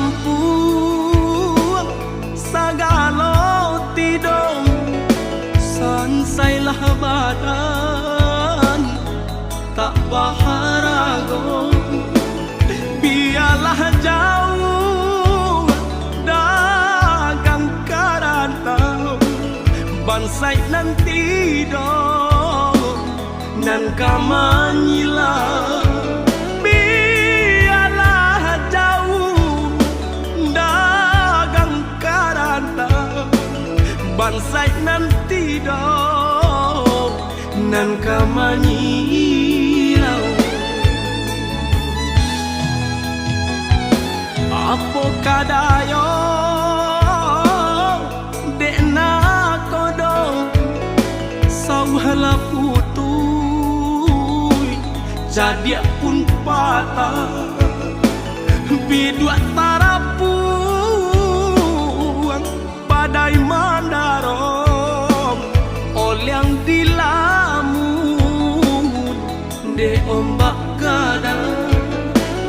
Lampung sagalo tidong sansailah badan tak baharago biarlah jauh dagang karantau bansai nanti dong nan kamanyila biarlah jauh dagang karantau bansai nanti dong nan kamanyilau apo kadayo dekna kodong sauhala putui jadi pun patah bidua tarapuang badai mandarong olyang dilamun de ombak kadang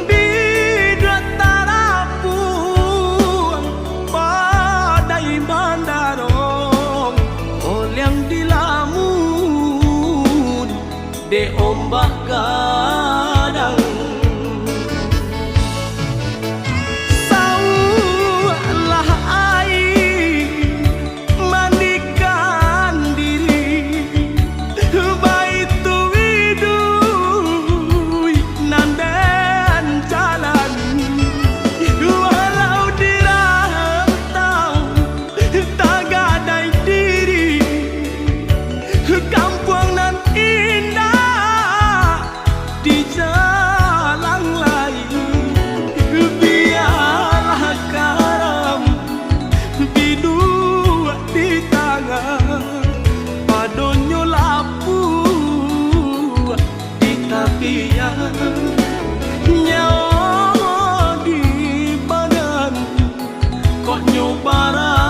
bidua tarapuang badai mandarong olyang dilamun de ombak kadang kampung nan indah di jalan lain biarlah karam bidua di tangan padonyo lapu di tapian nyawa di badan kok nyobara